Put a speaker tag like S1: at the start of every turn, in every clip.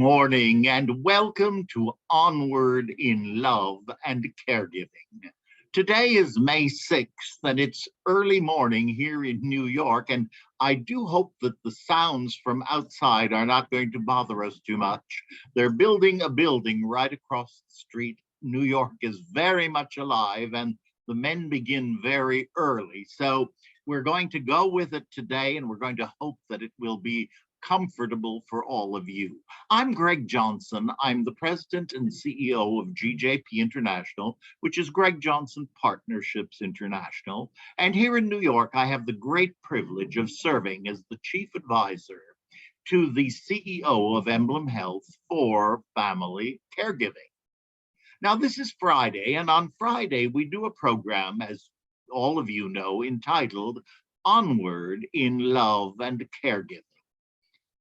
S1: morning and welcome to Onward in Love and Caregiving. Today is May 6th and it's early morning here in New York, and I do hope that the sounds from outside are not going to bother us too much. They're building a building right across the street. New York is very much alive and the men begin very early. So we're going to go with it today, and we're going to hope that it will be comfortable for all of you. I'm Greg Johnson. I'm the president and CEO of GJP International, which is Greg Johnson Partnerships International. And here in New York, I have the great privilege of serving as the chief advisor to the CEO of Emblem Health for family caregiving. Now, this is Friday, and on Friday, we do a program, as all of you know, entitled Onward in Love and Caregiving.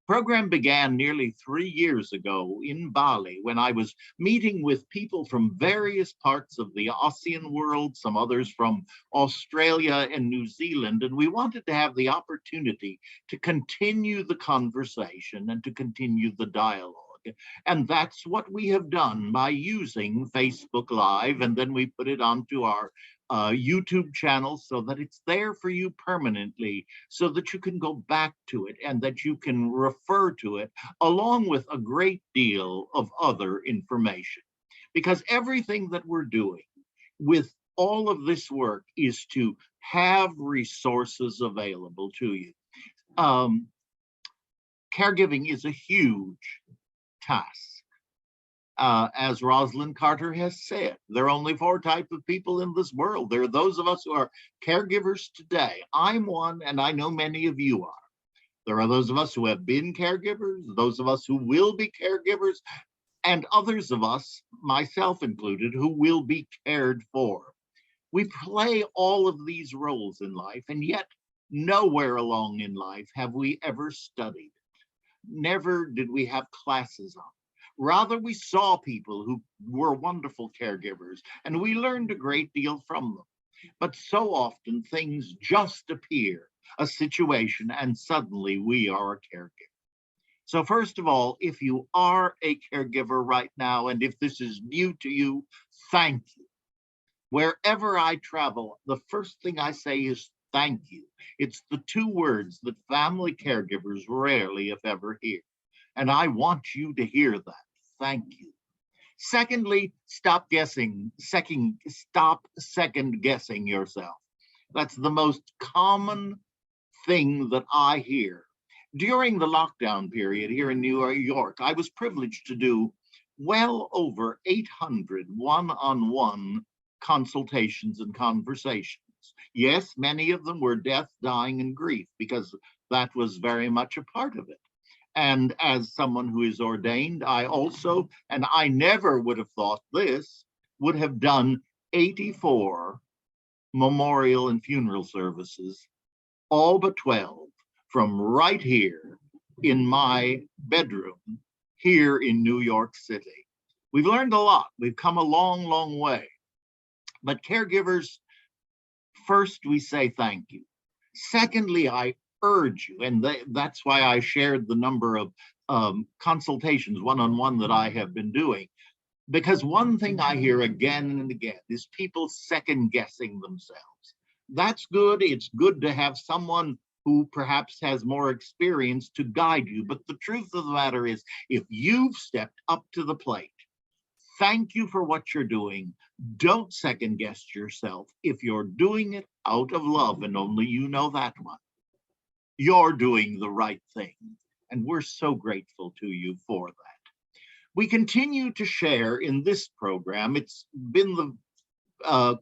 S1: Program began nearly 3 years ago in Bali when I was meeting with people from various parts of the ASEAN world, some others from Australia and New Zealand, and we wanted to have the opportunity to continue the conversation and to continue the dialogue. And that's what we have done by using Facebook Live, and then we put it onto our YouTube channel so that it's there for you permanently, so that you can go back to it and that you can refer to it along with a great deal of other information. Because everything that we're doing with all of this work is to have resources available to you. Caregiving is a huge task. As Rosalind Carter has said, there are only 4 types of people in this world. There are those of us who are caregivers today. I'm one, and I know many of you are. There are those of us who have been caregivers, those of us who will be caregivers, and others of us, myself included, who will be cared for. We play all of these roles in life, and yet nowhere along in life have we ever studied it. Never did we have classes on it. Rather, we saw people who were wonderful caregivers, and we learned a great deal from them. But so often things just appear, a situation, and suddenly we are a caregiver. So first of all, if you are a caregiver right now, and if this is new to you, thank you. Wherever I travel, the first thing I say is thank you. It's the 2 words that family caregivers rarely, if ever, hear. And I want you to hear that. Thank you. Secondly, stop second guessing yourself. That's the most common thing that I hear. During the lockdown period here in New York, I was privileged to do well over 800 one-on-one consultations and conversations. Yes, many of them were death, dying, and grief, because that was very much a part of it. And as someone who is ordained, I also, and I never would have thought this, would have done 84 memorial and funeral services, all but 12, from right here in my bedroom here in New York City. We've learned a lot. We've come a long, long way. But caregivers, first, we say thank you. Secondly, I urge you, and that's why I shared the number of consultations one-on-one that I have been doing, because one thing I hear again and again is people second guessing themselves. That's good. It's good to have someone who perhaps has more experience to guide you, but the truth of the matter is, if you've stepped up to the plate, thank you for what you're doing. Don't second guess yourself. If you're doing it out of love, and only you know that one, you're doing the right thing. And we're so grateful to you for that. We continue to share in this program. It's been the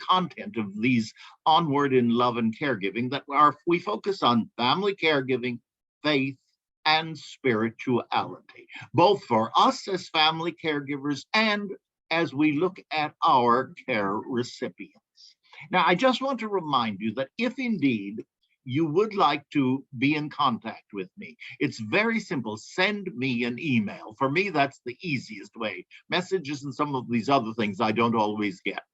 S1: content of these Onward in Love and Caregiving that we focus on family caregiving, faith, and spirituality, both for us as family caregivers and as we look at our care recipients. Now, I just want to remind you that if indeed you would like to be in contact with me, it's very simple. Send me an email. For me, that's the easiest way. Messages and some of these other things I don't always get.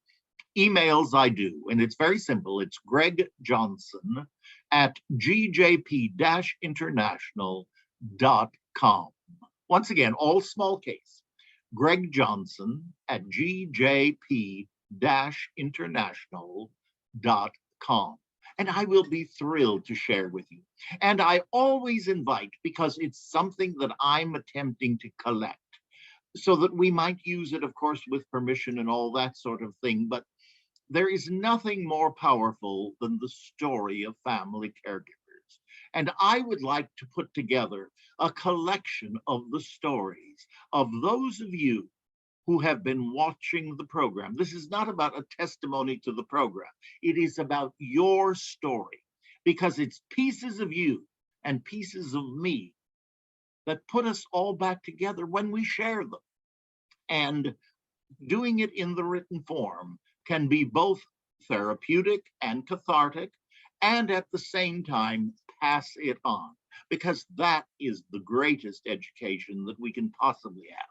S1: Emails I do, and it's very simple. It's Greg Johnson at gjp-international.com. Once again, all small case. Greg Johnson at gjp-international.com. And I will be thrilled to share with you. And I always invite, because it's something that I'm attempting to collect, so that we might use it, of course, with permission and all that sort of thing. But there is nothing more powerful than the story of family caregivers. And I would like to put together a collection of the stories of those of you who have been watching the program. This is not about a testimony to the program. It is about your story, because it's pieces of you and pieces of me that put us all back together when we share them. And doing it in the written form can be both therapeutic and cathartic, and at the same time, pass it on, because that is the greatest education that we can possibly have.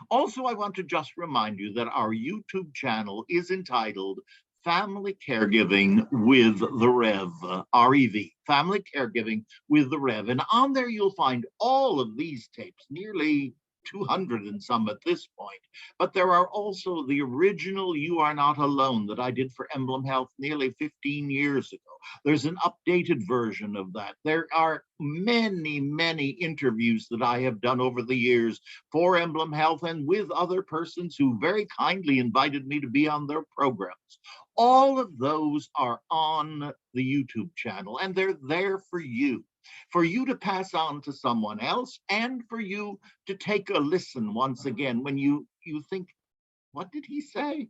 S1: Also, I want to just remind you that our YouTube channel is entitled Family Caregiving with the Rev, R-E-V, Family Caregiving with the Rev. And on there, you'll find all of these tapes, nearly 200 and some at this point. But there are also the original You Are Not Alone that I did for Emblem Health nearly 15 years ago. There's an updated version of that. There are many, many interviews that I have done over the years for Emblem Health and with other persons who very kindly invited me to be on their programs. All of those are on the YouTube channel, and they're there for you to pass on to someone else, and for you to take a listen once again when you think, what did he say?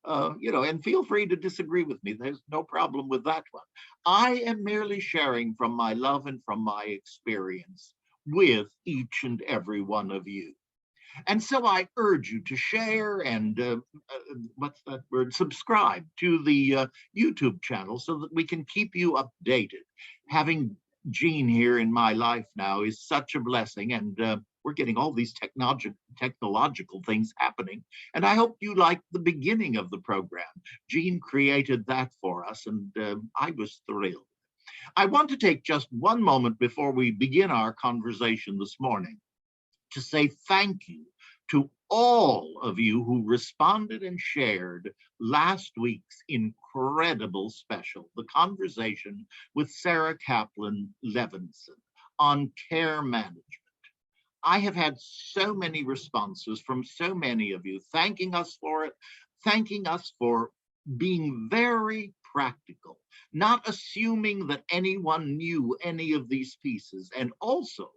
S1: And feel free to disagree with me. There's no problem with that one. I am merely sharing from my love and from my experience with each and every one of you. And so I urge you to share and what's that word? Subscribe to the YouTube channel so that we can keep you updated. Having Jean here in my life now is such a blessing, and we're getting all these technological things happening. And I hope you liked the beginning of the program. Jean created that for us, and I was thrilled. I want to take just one moment before we begin our conversation this morning to say thank you to all of you who responded and shared last week's incredible special, the conversation with Sarah Kaplan Levinson on care management. I have had so many responses from so many of you thanking us for it, thanking us for being very practical, not assuming that anyone knew any of these pieces, and also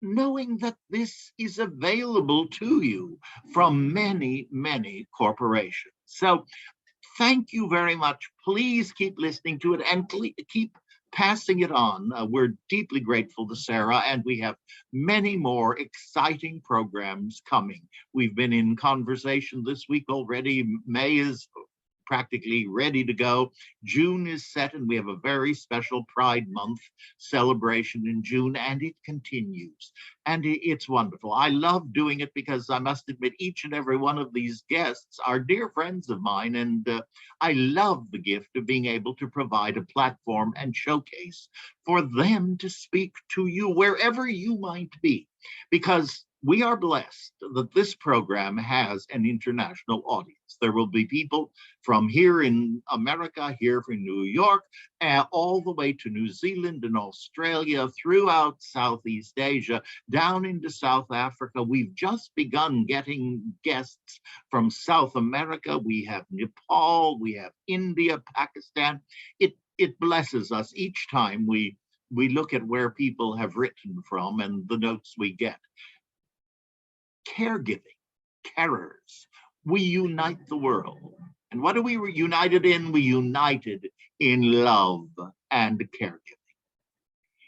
S1: knowing that this is available to you from many, many corporations. So thank you very much. Please keep listening to it and keep passing it on. We're deeply grateful to Sarah, and we have many more exciting programs coming. We've been in conversation this week already. May is practically ready to go. June is set, and we have a very special Pride Month celebration in June, and it continues. And it's wonderful. I love doing it because I must admit, each and every one of these guests are dear friends of mine, and I love the gift of being able to provide a platform and showcase for them to speak to you wherever you might be, because we are blessed that this program has an international audience. There will be people from here in America, here from New York, all the way to New Zealand and Australia, throughout Southeast Asia, down into South Africa. We've just begun getting guests from South America. We have Nepal, we have India, Pakistan. It blesses us each time we look at where people have written from and the notes we get. Caregiving, carers, we unite the world. And what are we united in? We united in love and caregiving.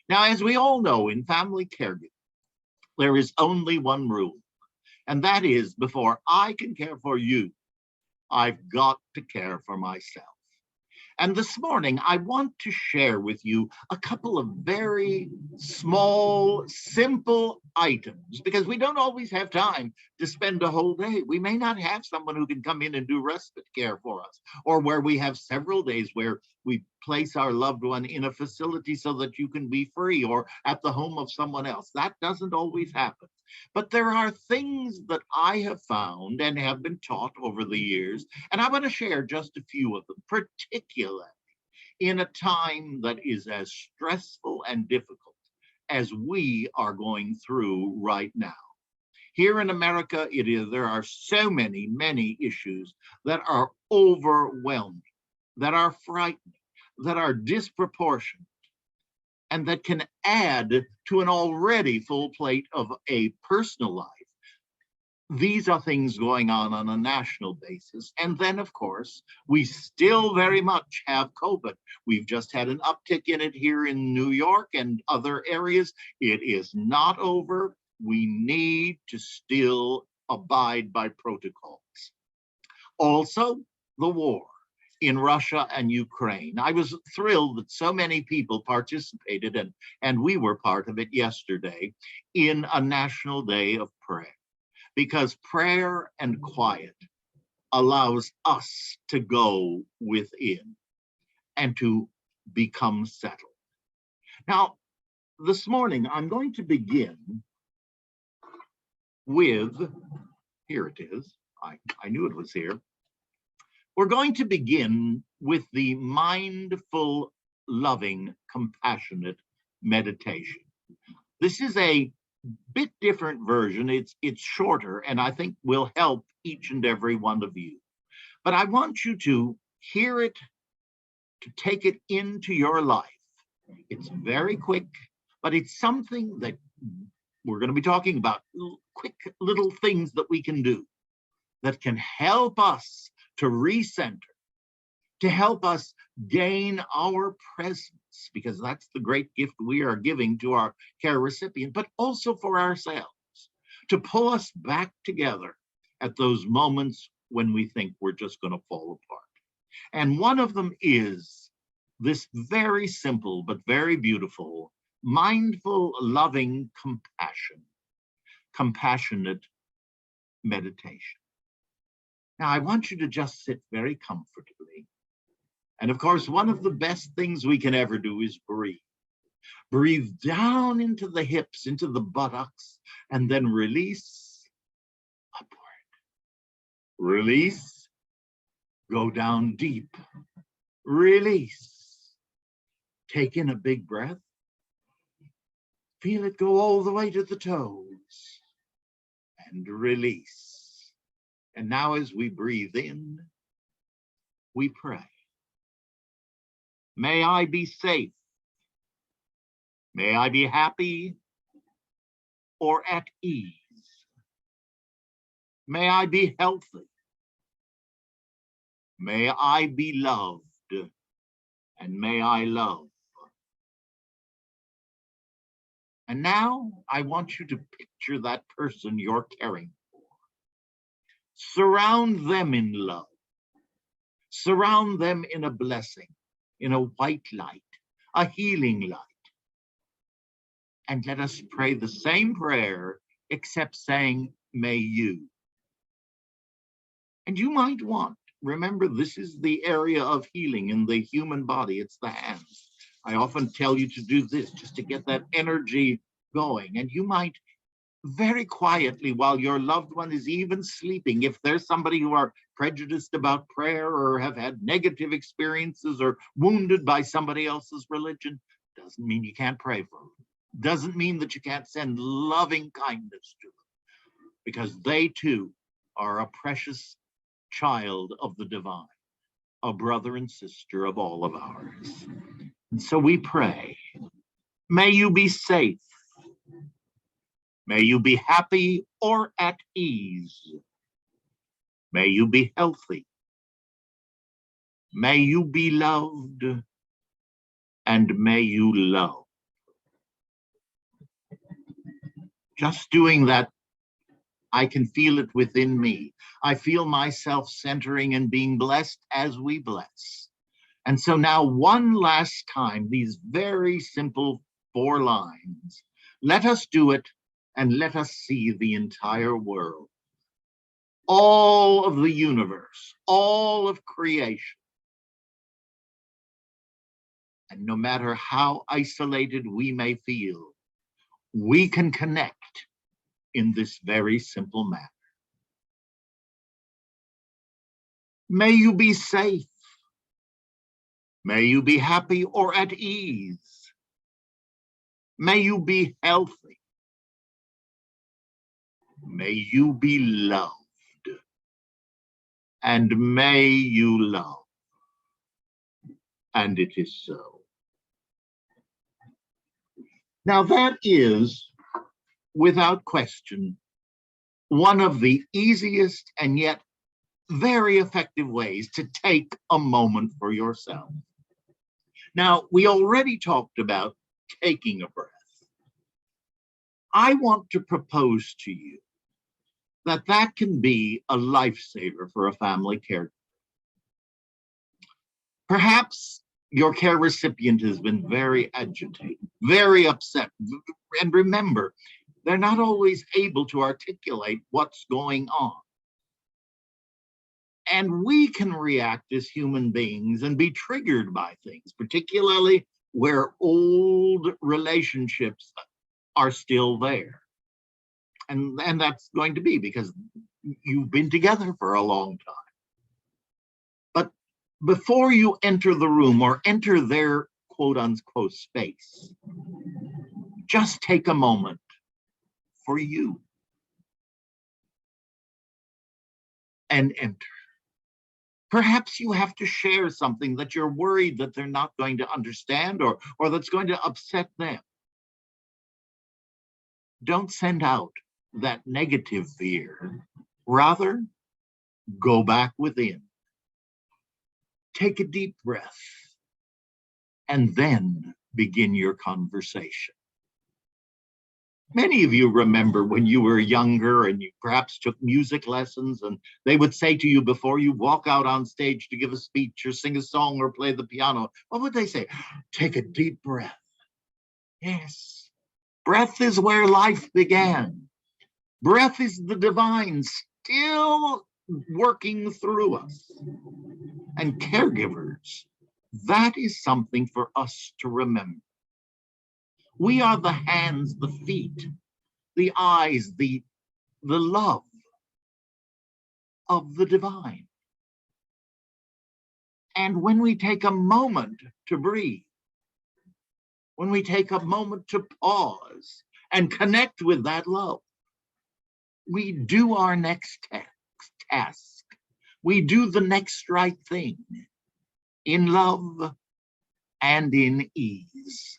S1: Now, as we all know, in family caregiving, there is only one rule, and that is, before I can care for you, I've got to care for myself. And this morning, I want to share with you a couple of very small, simple items, because we don't always have time to spend a whole day. We may not have someone who can come in and do respite care for us, or where we have several days where we place our loved one in a facility so that you can be free, or at the home of someone else. That doesn't always happen. But there are things that I have found and have been taught over the years, and I want to share just a few of them, particularly in a time that is as stressful and difficult as we are going through right now. Here in America, there are so many issues that are overwhelming, that are frightening, that are disproportionate, and that can add to an already full plate of a personal life. These are things going on a national basis. And then, of course, we still very much have COVID. We've just had an uptick in it here in New York and other areas. It is not over. We need to still abide by protocols. Also, the war in Russia and Ukraine. I was thrilled that so many people participated, and we were part of it yesterday, in a national day of prayer. Because prayer and quiet allows us to go within and to become settled. Now, this morning, I'm going to begin with, here it is, I knew it was here. We're going to begin with the mindful, loving, compassionate meditation. This is a bit different version. It's shorter, and I think will help each and every one of you. But I want you to hear it, to take it into your life. It's very quick, but it's something that we're going to be talking about, quick little things that we can do that can help us to recenter, to help us gain our presence, because that's the great gift we are giving to our care recipient, but also for ourselves, to pull us back together at those moments when we think we're just going to fall apart. And one of them is this very simple but very beautiful, mindful, loving compassionate meditation. Now, I want you to just sit very comfortably. And of course, one of the best things we can ever do is breathe. Breathe down into the hips, into the buttocks, and then release upward. Release, go down deep. Release. Take in a big breath. Feel it go all the way to the toes. And release. And now as we breathe in, we pray. May I be safe. May I be happy or at ease. May I be healthy. May I be loved, and may I love. And now I want you to picture that person you're caring for. Surround them in love. Surround them in a blessing, in a white light, a healing light. And let us pray the same prayer, except saying, may you. And you might want, remember, this is the area of healing in the human body. It's the hands. I often tell you to do this just to get that energy going. And you might very quietly, while your loved one is even sleeping, if there's somebody who are prejudiced about prayer or have had negative experiences or wounded by somebody else's religion, doesn't mean you can't pray for them. Doesn't mean that you can't send loving kindness to them, because they too are a precious child of the divine, a brother and sister of all of ours. And so we pray, may you be safe. May you be happy or at ease. May you be healthy. May you be loved, and may you love. Just doing that, I can feel it within me. I feel myself centering and being blessed as we bless. And so now, one last time, these very simple 4 lines. Let us do it, and let us see the entire world. All of the universe, all of creation. And no matter how isolated we may feel, we can connect in this very simple manner. May you be safe. May you be happy or at ease. May you be healthy. May you be loved. And may you love. And it is so. Now that is, without question, one of the easiest and yet very effective ways to take a moment for yourself. Now, we already talked about taking a breath. I want to propose to you that that can be a lifesaver for a family caregiver. Perhaps your care recipient has been very agitated, very upset. And remember, they're not always able to articulate what's going on. And we can react as human beings and be triggered by things, particularly where old relationships are still there. And that's going to be because you've been together for a long time. But before you enter the room or enter their quote unquote space, just take a moment for you and enter. Perhaps you have to share something that you're worried that they're not going to understand or that's going to upset them. Don't send out that negative fear. Rather, go back within. Take a deep breath and then begin your conversation. Many of you remember when you were younger and you perhaps took music lessons and they would say to you before you walk out on stage to give a speech or sing a song or play the piano, what would they say? Take a deep breath. Yes, breath is where life began. Breath is the divine still working through us. And caregivers, that is something for us to remember. We are the hands, the feet, the eyes, the love of the divine. And when we take a moment to breathe, when we take a moment to pause and connect with that love, we do our next task. We do the next right thing in love and in ease.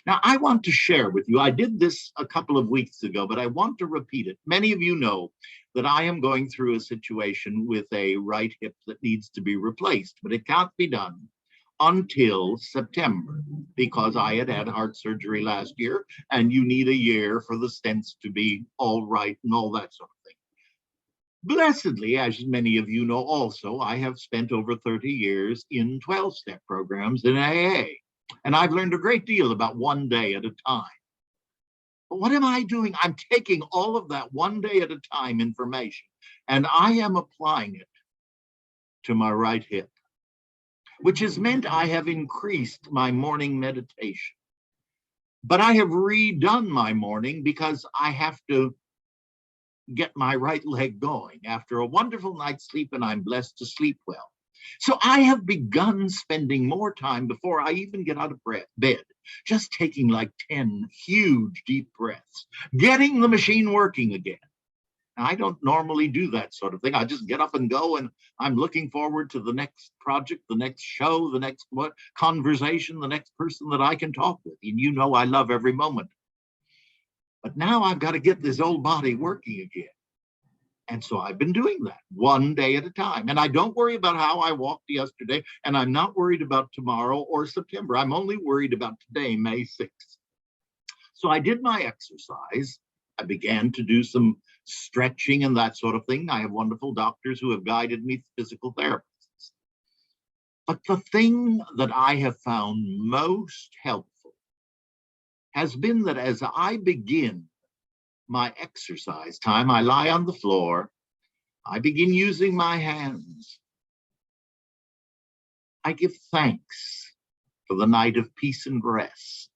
S1: Now, I want to share with you, I did this a couple of weeks ago, but I want to repeat it. Many of you know that I am going through a situation with a right hip that needs to be replaced, but it can't be done until September because I had heart surgery last year, and you need a year for the stents to be all right and all that sort of thing. Blessedly, as many of you know also, I have spent over 30 years in 12-step programs in AA. And I've learned a great deal about one day at a time. But what am I doing? I'm taking all of that one day at a time information, and I am applying it to my right hip, which has meant I have increased my morning meditation. But I have redone my morning because I have to get my right leg going after a wonderful night's sleep, and I'm blessed to sleep well. So I have begun spending more time before I even get out of bed, just taking like 10 huge deep breaths, getting the machine working again. Now, I don't normally do that sort of thing. I just get up and go, and I'm looking forward to the next project, the next show, the next conversation, the next person that I can talk with. And you know I love every moment. But now I've got to get this old body working again. And so I've been doing that one day at a time. And I don't worry about how I walked yesterday, and I'm not worried about tomorrow or September. I'm only worried about today, May 6th. So I did my exercise. I began to do some stretching and that sort of thing. I have wonderful doctors who have guided me, physical therapists. But the thing that I have found most helpful has been that as I begin my exercise time, I lie on the floor, I begin using my hands. I give thanks for the night of peace and rest.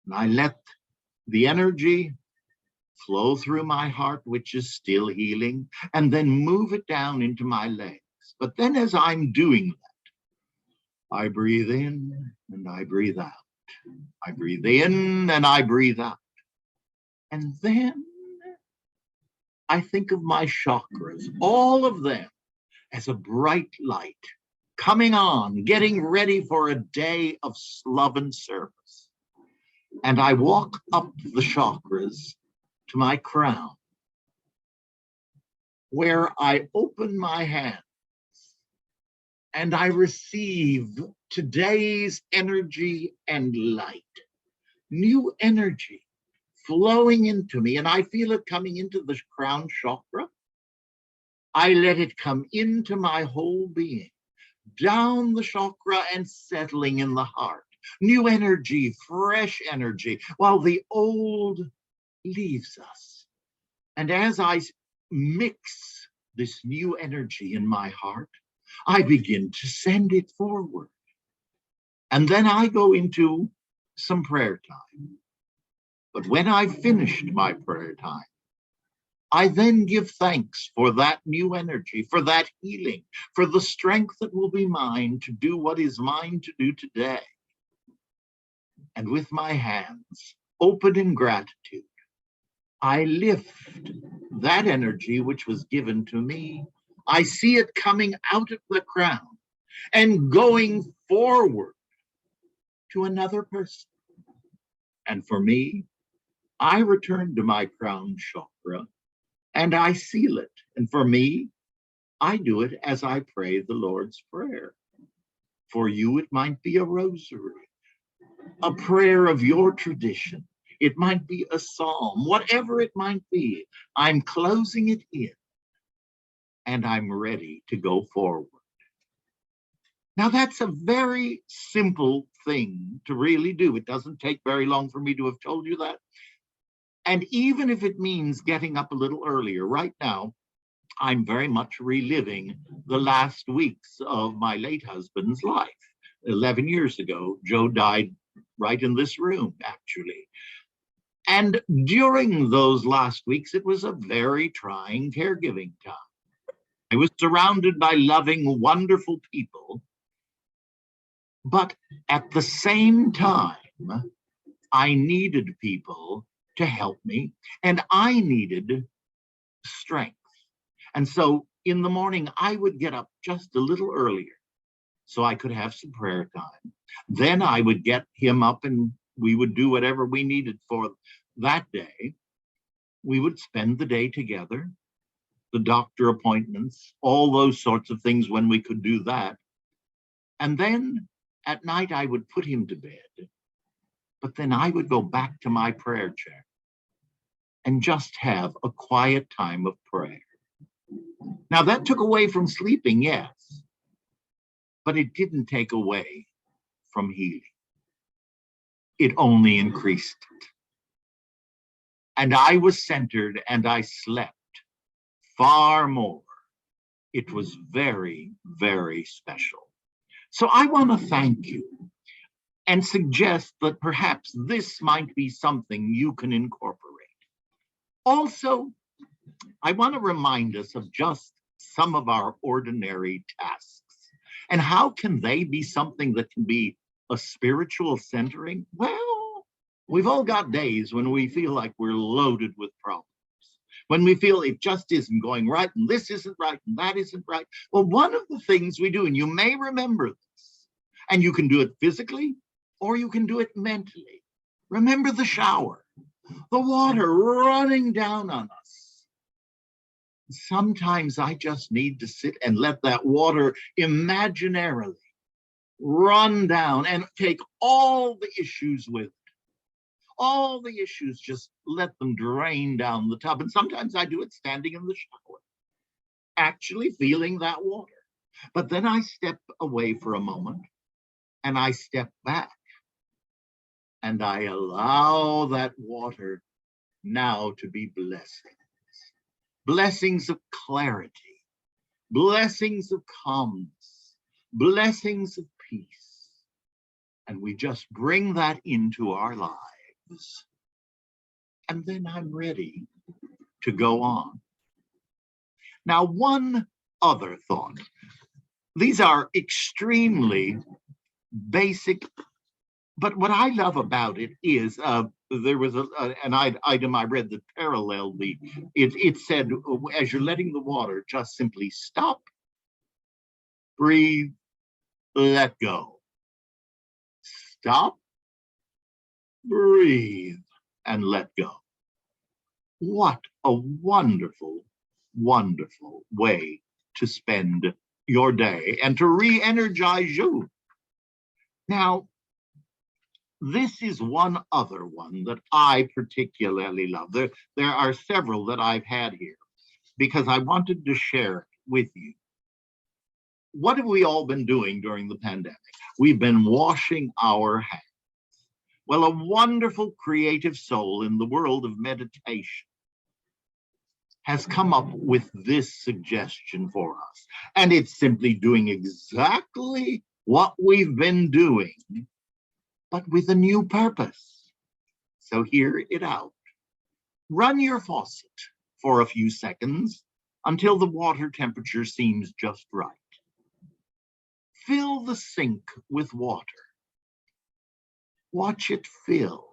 S1: And I let the energy flow through my heart, which is still healing, and then move it down into my legs. But then as I'm doing that, I breathe in and I breathe out. I breathe in and I breathe out. And then I think of my chakras, all of them, as a bright light coming on, getting ready for a day of love and service. And I walk up the chakras to my crown, where I open my hands and I receive today's energy and light, new energy flowing into me, and I feel it coming into the crown chakra. I let it come into my whole being, down the chakra and settling in the heart. New energy, fresh energy, while the old leaves us. And as I mix this new energy in my heart, I begin to send it forward. And then I go into some prayer time. But when I've finished my prayer time, I then give thanks for that new energy, for that healing, for the strength that will be mine to do what is mine to do today. And with my hands open in gratitude, I lift that energy which was given to me. I see it coming out of the crown and going forward to another person. And for me, I return to my crown chakra and I seal it. And for me, I do it as I pray the Lord's Prayer. For you, it might be a rosary, a prayer of your tradition. It might be a psalm, whatever it might be. I'm closing it in and I'm ready to go forward. Now, that's a very simple thing to really do. It doesn't take very long for me to have told you that. And even if it means getting up a little earlier, right now, I'm very much reliving the last weeks of my late husband's life. 11 years ago, Joe died right in this room, actually. And during those last weeks, it was a very trying caregiving time. I was surrounded by loving, wonderful people. But at the same time, I needed people to help me, and I needed strength. And so in the morning, I would get up just a little earlier so I could have some prayer time. Then I would get him up and we would do whatever we needed for that day. We would spend the day together, the doctor appointments, all those sorts of things when we could do that. And then at night, I would put him to bed. But then I would go back to my prayer chair and just have a quiet time of prayer. Now, that took away from sleeping, yes, but it didn't take away from healing. It only increased it. And I was centered and I slept far more. It was very, very special. So I want to thank you and suggest that perhaps this might be something you can incorporate. Also, I want to remind us of just some of our ordinary tasks. And how can they be something that can be a spiritual centering? Well, we've all got days when we feel like we're loaded with problems, when we feel it just isn't going right, and this isn't right, and that isn't right. Well, one of the things we do, and you may remember this, and you can do it physically, or you can do it mentally. Remember the shower, the water running down on us. Sometimes I just need to sit and let that water imaginarily run down and take all the issues with it. All the issues, just let them drain down the tub. And sometimes I do it standing in the shower, actually feeling that water. But then I step away for a moment and I step back and I allow that water now to be blessings. Blessings of clarity, blessings of calmness, blessings of peace. And we just bring that into our lives. and then I'm ready to go on. Now, one other thought. These are extremely basic, but what I love about it is there was an item I read that paralleled it said, as you're letting the water, just simply stop, breathe, let go. Stop, breathe, and let go. What a wonderful, wonderful way to spend your day and to re-energize you. Now, this is one other one that I particularly love. There are several that I've had here because I wanted to share it with you. What have we all been doing during the pandemic? We've been washing our hands. Well, a wonderful creative soul in the world of meditation has come up with this suggestion for us. And it's simply doing exactly what we've been doing, but with a new purpose. So hear it out. Run your faucet for a few seconds until the water temperature seems just right. Fill the sink with water. Watch it fill.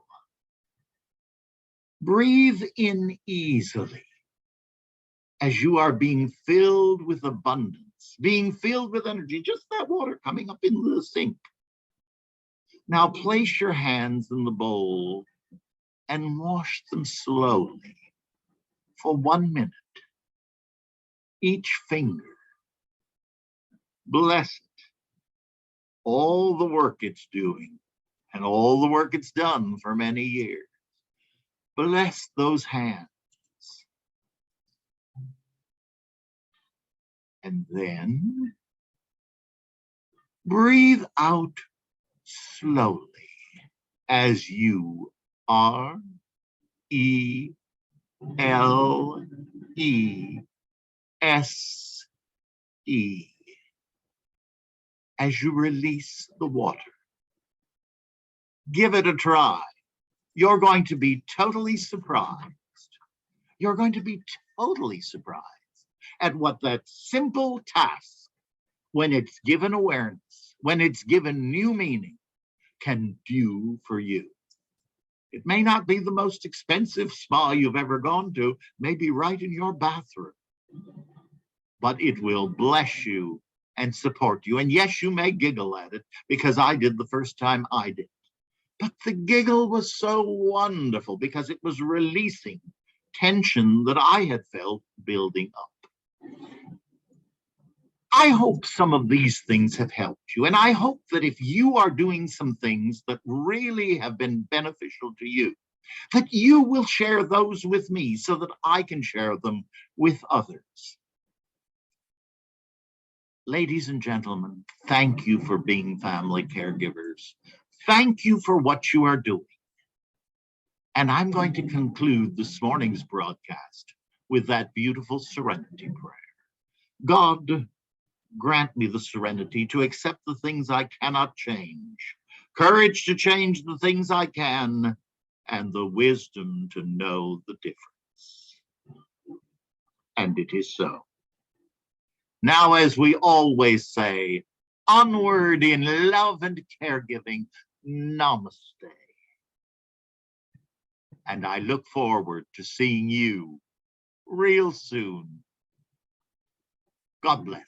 S1: Breathe in easily as you are being filled with abundance, being filled with energy, just that water coming up into the sink. Now place your hands in the bowl and wash them slowly for 1 minute. Each finger. Bless it. All the work it's doing and all the work it's done for many years. Bless those hands. And then breathe out slowly as you RELESE as you release the water. Give it a try. You're going to be totally surprised. You're going to be totally surprised at what that simple task, when it's given awareness, when it's given new meaning, can do for you. It may not be the most expensive spa you've ever gone to, maybe right in your bathroom, but it will bless you and support you. And yes, you may giggle at it, because I did the first time I did. But the giggle was so wonderful because it was releasing tension that I had felt building up. I hope some of these things have helped you. And I hope that if you are doing some things that really have been beneficial to you, that you will share those with me so that I can share them with others. Ladies and gentlemen, thank you for being family caregivers. Thank you for what you are doing. And I'm going to conclude this morning's broadcast with that beautiful serenity prayer. God, grant me the serenity to accept the things I cannot change, courage to change the things I can, and the wisdom to know the difference. And it is so. Now, as we always say, onward in love and caregiving, namaste. And I look forward to seeing you real soon. God bless.